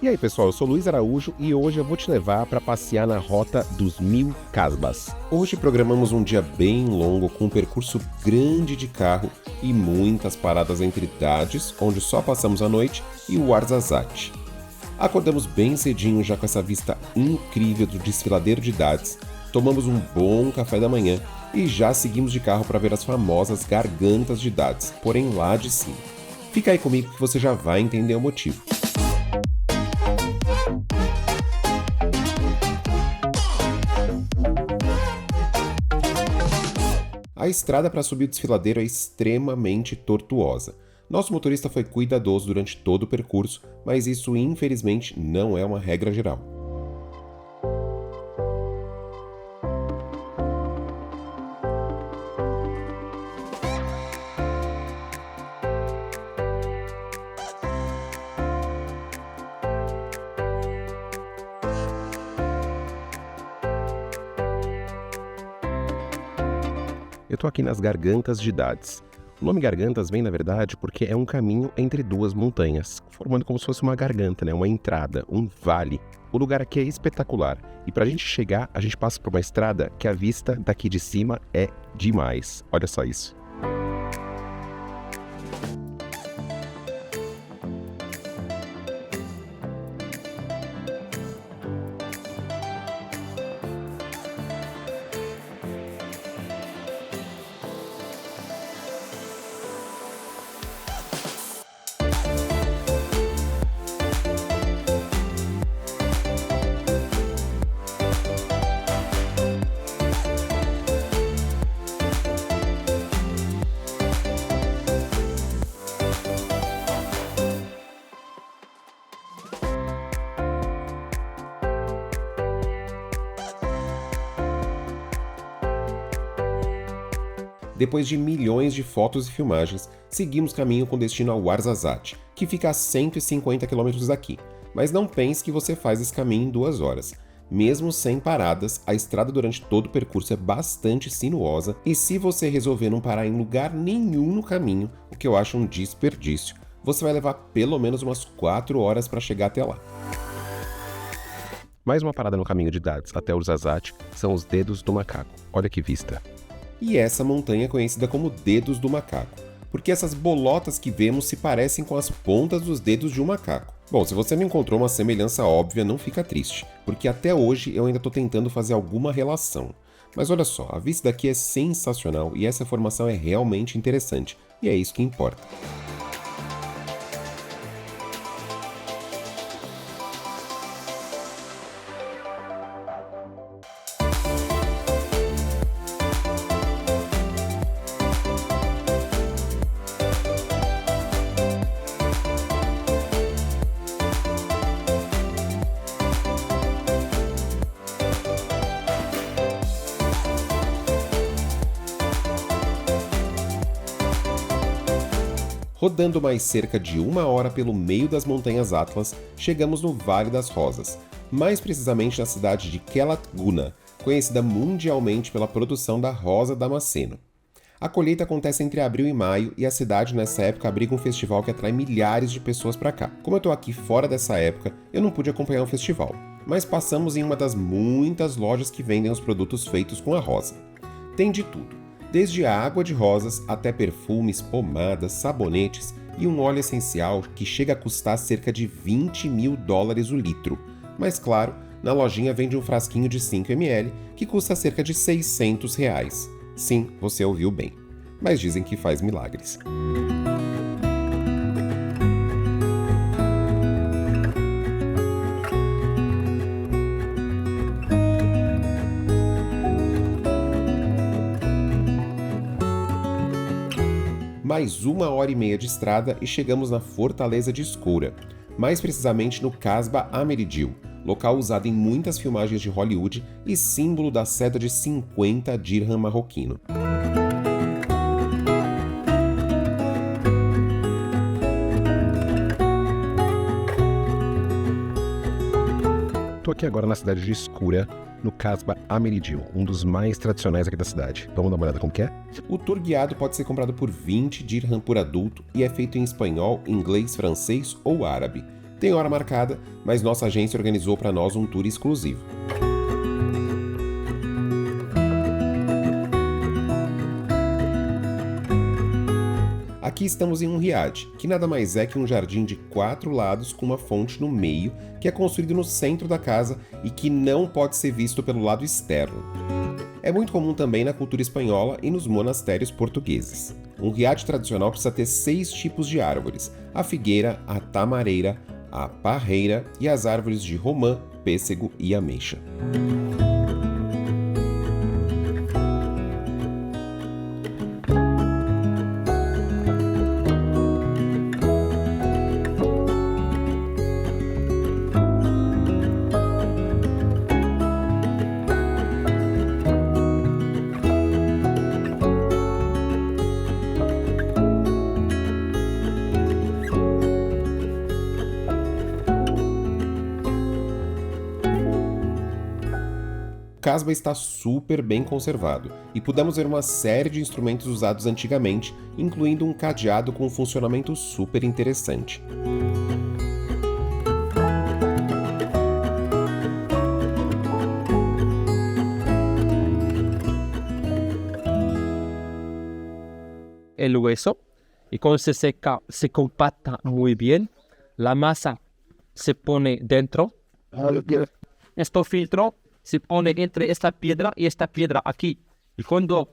E aí pessoal, eu sou Luiz Araújo e hoje eu vou te levar para passear na Rota dos 1000 Casbas. Hoje programamos um dia bem longo com um percurso grande de carro e muitas paradas entre Dades, onde só passamos a noite, e o Ouarzazate. Acordamos bem cedinho já com essa vista incrível do desfiladeiro de Dades, tomamos um bom café da manhã e já seguimos de carro para ver as famosas Gargantas de Dades, porém lá de cima. Fica aí comigo que você já vai entender o motivo. A estrada para subir o desfiladeiro é extremamente tortuosa. Nosso motorista foi cuidadoso durante todo o percurso, mas isso infelizmente não é uma regra geral. Eu tô aqui nas Gargantas de Dades. O nome Gargantas vem, na verdade, porque é um caminho entre duas montanhas, formando como se fosse uma garganta, uma entrada, um vale. O lugar aqui é espetacular e pra gente chegar, a gente passa por uma estrada que a vista daqui de cima é demais. Olha só isso. Depois de milhões de fotos e filmagens, seguimos caminho com destino ao Ouarzazate, que fica a 150 km daqui. Mas não pense que você faz esse caminho em 2 horas. Mesmo sem paradas, a estrada durante todo o percurso é bastante sinuosa e se você resolver não parar em lugar nenhum no caminho, o que eu acho um desperdício, você vai levar pelo menos umas 4 horas para chegar até lá. Mais uma parada no caminho de Dades até o Ouarzazate são os Dedos do Macaco. Olha que vista! E essa montanha é conhecida como Dedos do Macaco, porque essas bolotas que vemos se parecem com as pontas dos dedos de um macaco. Bom, se você não encontrou uma semelhança óbvia, não fica triste, porque até hoje eu ainda estou tentando fazer alguma relação. Mas olha só, a vista daqui é sensacional e essa formação é realmente interessante, e é isso que importa. Rodando mais cerca de 1 hora pelo meio das montanhas Atlas, chegamos no Vale das Rosas, mais precisamente na cidade de Kelet Gunna, conhecida mundialmente pela produção da rosa damasceno. A colheita acontece entre abril e maio e a cidade nessa época abriga um festival que atrai milhares de pessoas para cá. Como eu estou aqui fora dessa época, eu não pude acompanhar o festival, mas passamos em uma das muitas lojas que vendem os produtos feitos com a rosa. Tem de tudo. Desde a água de rosas até perfumes, pomadas, sabonetes e um óleo essencial que chega a custar cerca de $20.000 o litro. Mas claro, na lojinha vende um frasquinho de 5 ml que custa cerca de R$600. Sim, você ouviu bem. Mas dizem que faz milagres. Mais 1h30 de estrada e chegamos na Fortaleza de Escoura, mais precisamente no Casbah Ameridil, local usado em muitas filmagens de Hollywood e símbolo da seda de 50 dirham marroquino. Estou aqui agora na cidade de Escoura, no Casbah Ameridil, um dos mais tradicionais aqui da cidade. Vamos dar uma olhada como que é? O tour guiado pode ser comprado por 20 dirham por adulto e é feito em espanhol, inglês, francês ou árabe. Tem hora marcada, mas nossa agência organizou para nós um tour exclusivo. Aqui estamos em um riad, que nada mais é que um jardim de 4 lados com uma fonte no meio, que é construído no centro da casa e que não pode ser visto pelo lado externo. É muito comum também na cultura espanhola e nos monastérios portugueses. Um riad tradicional precisa ter 6 tipos de árvores: a figueira, a tamareira, a parreira e as árvores de romã, pêssego e ameixa. O casba está super bem conservado e pudemos ver uma série de instrumentos usados antigamente, incluindo um cadeado com um funcionamento super interessante. El hueso y cuando se seca se compacta muy bien, la masa se pone dentro, este filtro se pone entre esta piedra y esta piedra aquí. Y cuando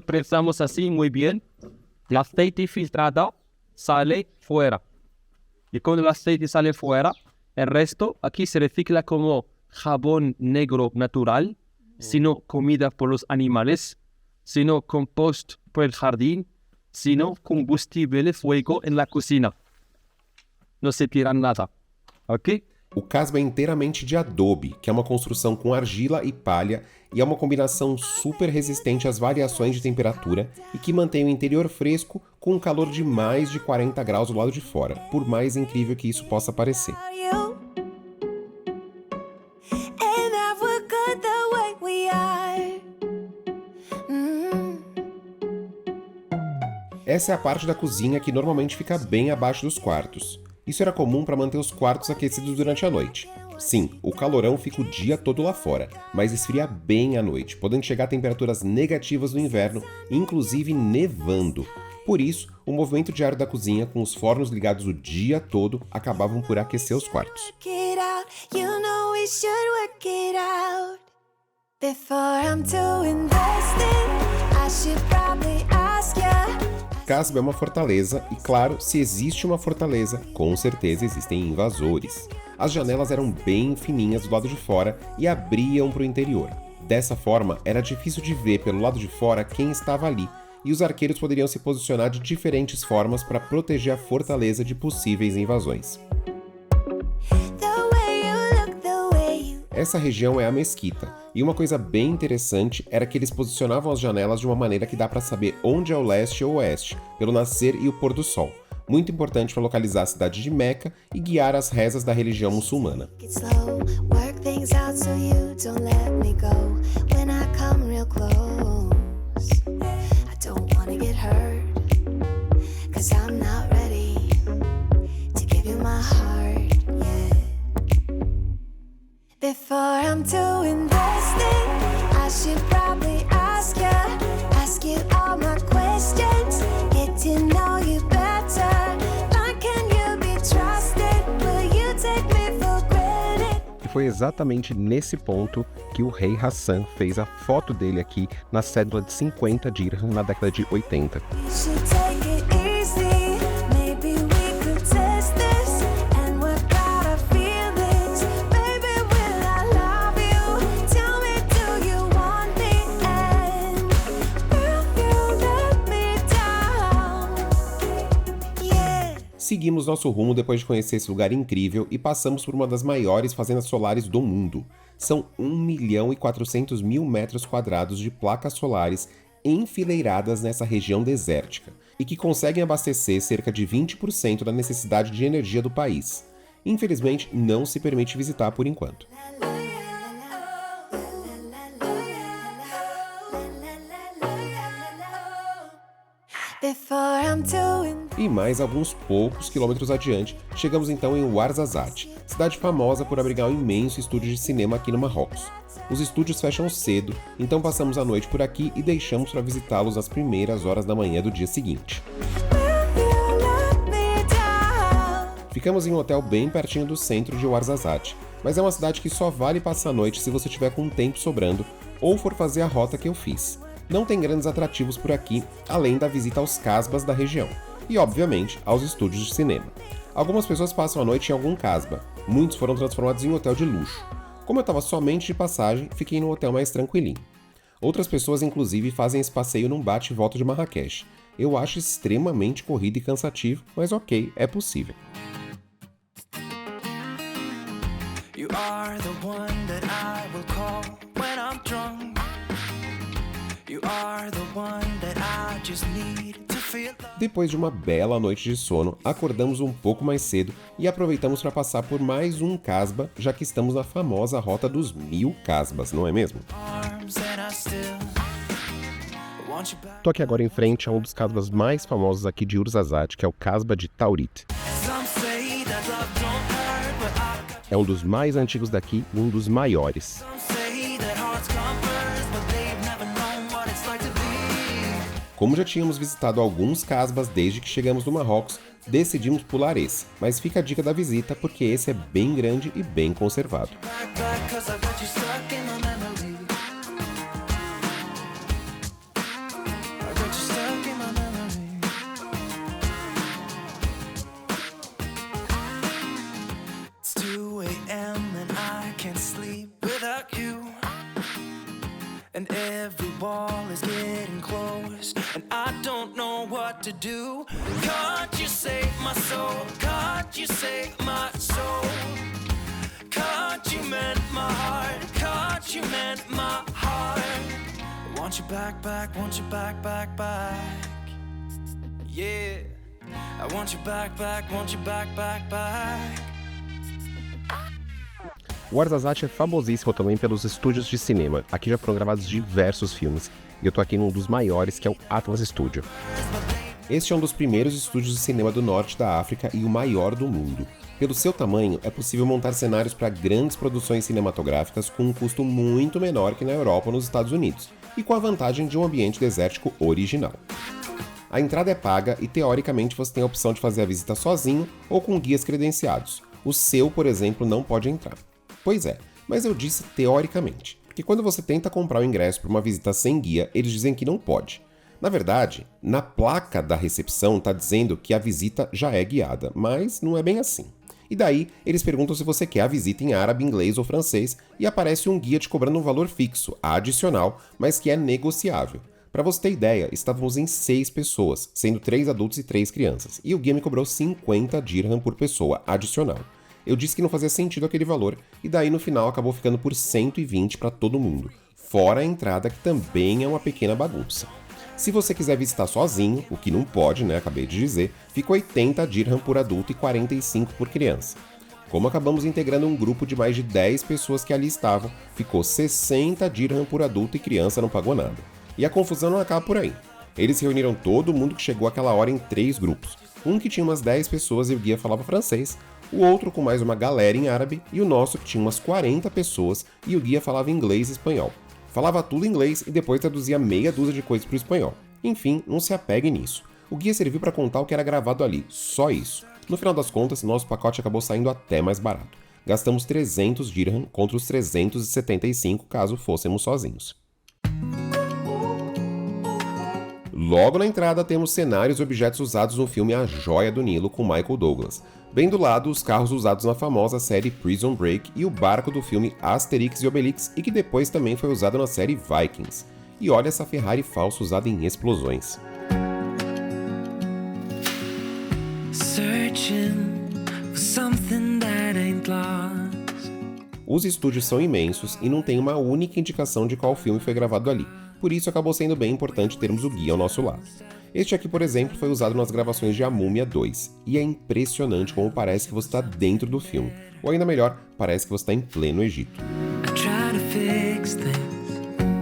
prensamos así muy bien, el aceite filtrado sale fuera. Y cuando el aceite sale fuera, el resto aquí se recicla como jabón negro natural, sino comida por los animales, sino compost por el jardín, sino combustible fuego en la cocina. No se tira nada. ¿Ok? O casba é inteiramente de adobe, que é uma construção com argila e palha e é uma combinação super resistente às variações de temperatura e que mantém o interior fresco com um calor de mais de 40 graus do lado de fora, por mais incrível que isso possa parecer. Essa é a parte da cozinha que normalmente fica bem abaixo dos quartos. Isso era comum para manter os quartos aquecidos durante a noite. Sim, o calorão fica o dia todo lá fora, mas esfria bem à noite, podendo chegar a temperaturas negativas no inverno, inclusive nevando. Por isso, o movimento diário da cozinha, com os fornos ligados o dia todo, acabavam por aquecer os quartos. Casba é uma fortaleza e, claro, se existe uma fortaleza, com certeza existem invasores. As janelas eram bem fininhas do lado de fora e abriam para o interior. Dessa forma, era difícil de ver pelo lado de fora quem estava ali, e os arqueiros poderiam se posicionar de diferentes formas para proteger a fortaleza de possíveis invasões. Essa região é a mesquita, e uma coisa bem interessante era que eles posicionavam as janelas de uma maneira que dá para saber onde é o leste ou oeste, pelo nascer e o pôr do sol, muito importante para localizar a cidade de Meca e guiar as rezas da religião muçulmana. Before I'm too invested, I should probably ask you all my questions, get to know you better. How can you be trusted? Will you take me for granted? E foi exatamente nesse ponto que o rei Hassan fez a foto dele aqui na cédula de 50 dirham na década de 80. You should take it easy. Maybe we could test this and work out our feelings. Baby, will I love you? Tell me, do you want me? And will you let me down? Yeah. Seguimos nosso rumo depois de conhecer esse lugar incrível e passamos por uma das maiores fazendas solares do mundo. São 1.400.000 metros quadrados de placas solares enfileiradas nessa região desértica e que conseguem abastecer cerca de 20% da necessidade de energia do país. Infelizmente, não se permite visitar por enquanto. Before before I'm doing. E mais alguns poucos quilômetros adiante, chegamos então em Ouarzazate, cidade famosa por abrigar um imenso estúdio de cinema aqui no Marrocos. Os estúdios fecham cedo, então passamos a noite por aqui e deixamos para visitá-los às primeiras horas da manhã do dia seguinte. You let me down. Ficamos em um hotel bem pertinho do centro de Ouarzazate, mas é uma cidade que só vale passar a noite se você tiver com tempo sobrando ou for fazer a rota que eu fiz. Não tem grandes atrativos por aqui, além da visita aos casbas da região, e obviamente aos estúdios de cinema. Algumas pessoas passam a noite em algum casba, muitos foram transformados em hotel de luxo. Como eu estava somente de passagem, fiquei num hotel mais tranquilinho. Outras pessoas inclusive fazem esse passeio num bate e volta de Marrakech. Eu acho extremamente corrido e cansativo, mas ok, é possível. You are the one that I will call when I'm drunk. You are the one that I just need to feel love. Depois de uma bela noite de sono, acordamos um pouco mais cedo e aproveitamos para passar por mais um casba, já que estamos na famosa rota dos 1000 casbas, não é mesmo? Arms and I still want you back. Tô aqui agora em frente a um dos casbas mais famosos aqui de Ouarzazate, que é o casba de Taurit. Some say that love don't hurt, but I got É um dos mais antigos daqui e um dos maiores. some say that hearts come first, but they've never known what it's like to be. Como já tínhamos visitado alguns casbas desde que chegamos no Marrocos, decidimos pular esse, mas fica a dica da visita porque esse é bem grande e bem conservado. Back, 'cause I got you stuck in my memory. I got you stuck in my memory. It's 2 a.m. and I can't sleep without you. And every wall is getting close, and I don't know what to do. Can't you save my soul? Can't you save my soul? Can't you mend my heart? Can't you mend my heart? I want you back, back, want you back, back, back. Yeah, I want you back, back, want you back, back, back. Ouarzazate é famosíssimo também pelos estúdios de cinema. Aqui já foram gravados diversos filmes, e eu tô aqui num dos maiores, que é o Atlas Studio. Este é um dos primeiros estúdios de cinema do norte da África e o maior do mundo. Pelo seu tamanho, é possível montar cenários para grandes produções cinematográficas com um custo muito menor que na Europa ou nos Estados Unidos, e com a vantagem de um ambiente desértico original. A entrada é paga e, teoricamente, você tem a opção de fazer a visita sozinho ou com guias credenciados. O seu, por exemplo, não pode entrar. Pois é, mas eu disse teoricamente, porque quando você tenta comprar o ingresso para uma visita sem guia, eles dizem que não pode. Na verdade, na placa da recepção está dizendo que a visita já é guiada, mas não é bem assim. E daí, eles perguntam se você quer a visita em árabe, inglês ou francês, e aparece um guia te cobrando um valor fixo, adicional, mas que é negociável. Para você ter ideia, estávamos em 6 pessoas, sendo 3 adultos e 3 crianças, e o guia me cobrou 50 dirham por pessoa, adicional. Eu disse que não fazia sentido aquele valor, e daí no final acabou ficando por 120 para todo mundo, fora a entrada que também é uma pequena bagunça. Se você quiser visitar sozinho, o que não pode, né, acabei de dizer, fica 80 dirham por adulto e 45 por criança. Como acabamos integrando um grupo de mais de 10 pessoas que ali estavam, ficou 60 dirham por adulto e criança não pagou nada. E a confusão não acaba por aí. Eles reuniram todo mundo que chegou àquela hora em 3 grupos. Um que tinha umas 10 pessoas e o guia falava francês, o outro com mais uma galera em árabe e o nosso que tinha umas 40 pessoas e o guia falava inglês e espanhol. Falava tudo em inglês e depois traduzia meia dúzia de coisas para o espanhol. Enfim, não se apegue nisso. O guia serviu para contar o que era gravado ali, só isso. No final das contas, nosso pacote acabou saindo até mais barato. Gastamos 300 dirham contra os 375 caso fôssemos sozinhos. Logo na entrada temos cenários e objetos usados no filme A Joia do Nilo com Michael Douglas. Bem do lado, os carros usados na famosa série Prison Break e o barco do filme Asterix e Obelix e que depois também foi usado na série Vikings. E olha essa Ferrari falsa usada em explosões. Searching for something that ain't lost. Os estúdios são imensos e não tem uma única indicação de qual filme foi gravado ali, por isso acabou sendo bem importante termos o guia ao nosso lado. Este aqui, por exemplo, foi usado nas gravações de A Múmia 2, e é impressionante como parece que você está dentro do filme, ou ainda melhor, parece que você está em pleno Egito. I try to fix things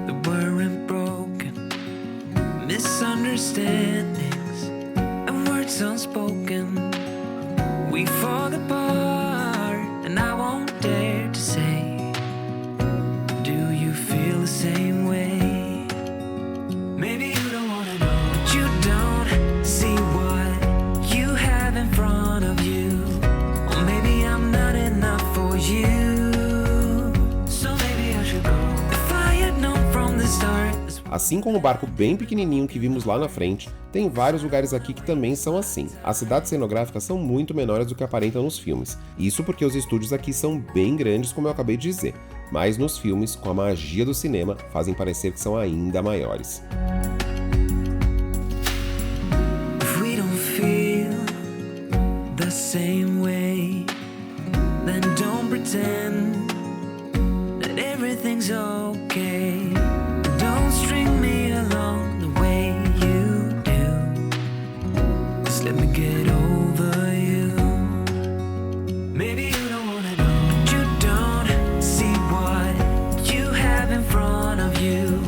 that weren't broken. Misunderstandings it's unspoken. We fall apart, and I won't dare to say, do you feel the same way? Maybe you don't wanna know, but you don't see what you have in front of you. Or maybe I'm not enough for you. So maybe I should go. If I had known from the start. Assim como o barco bem pequenininho que vimos lá na frente, tem vários lugares aqui que também são assim. As cidades cenográficas são muito menores do que aparentam nos filmes. Isso porque os estúdios aqui são bem grandes, como eu acabei de dizer. Mas nos filmes, com a magia do cinema, fazem parecer que são ainda maiores. If we don't feel the same way, then don't pretend that everything's okay. Don't string me along the way you do. Just let me get over you. Maybe you don't wanna know, but you don't see what you have in front of you.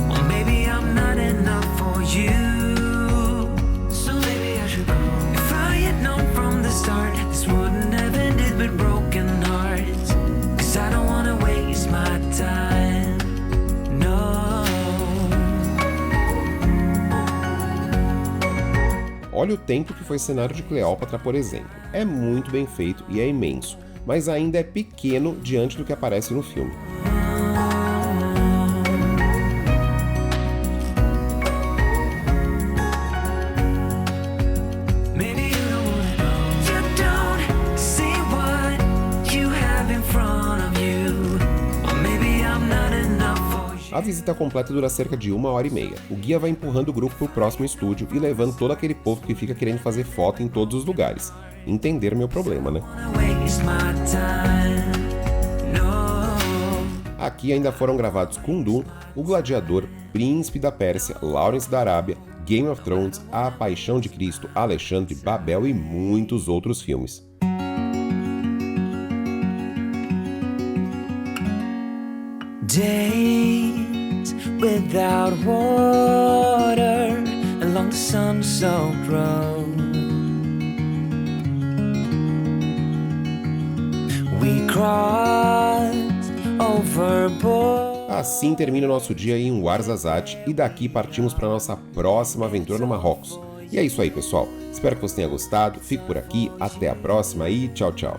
Or maybe I'm not enough for you. So maybe I should go. If I had known from the start, this wouldn't have ended with broken hearts. 'Cause I don't wanna waste my time. No. Olha o tempo que foi cenário de Cleópatra, por exemplo. É muito bem feito e é imenso, mas ainda é pequeno diante do que aparece no filme. Maybe you don't wanna know. You don't see what you have in front of you. Or maybe I'm not enough for you. A visita completa dura cerca de 1h30. O guia vai empurrando o grupo pro próximo estúdio e levando todo aquele povo que fica querendo fazer foto em todos os lugares. Entender meu problema, né? Wanna waste my time. No. Aqui ainda foram gravados Kundun, O Gladiador, Príncipe da Pérsia, Lawrence da Arábia, Game of Thrones, A Paixão de Cristo, Alexandre, Babel e muitos outros filmes. Days without water along the sun-soaked road. We crossed overboard. Assim termina o nosso dia em Ouarzazate e daqui partimos para nossa próxima aventura no Marrocos. E é isso aí, pessoal. Espero que você tenha gostado. Fico por aqui, até a próxima e tchau, tchau.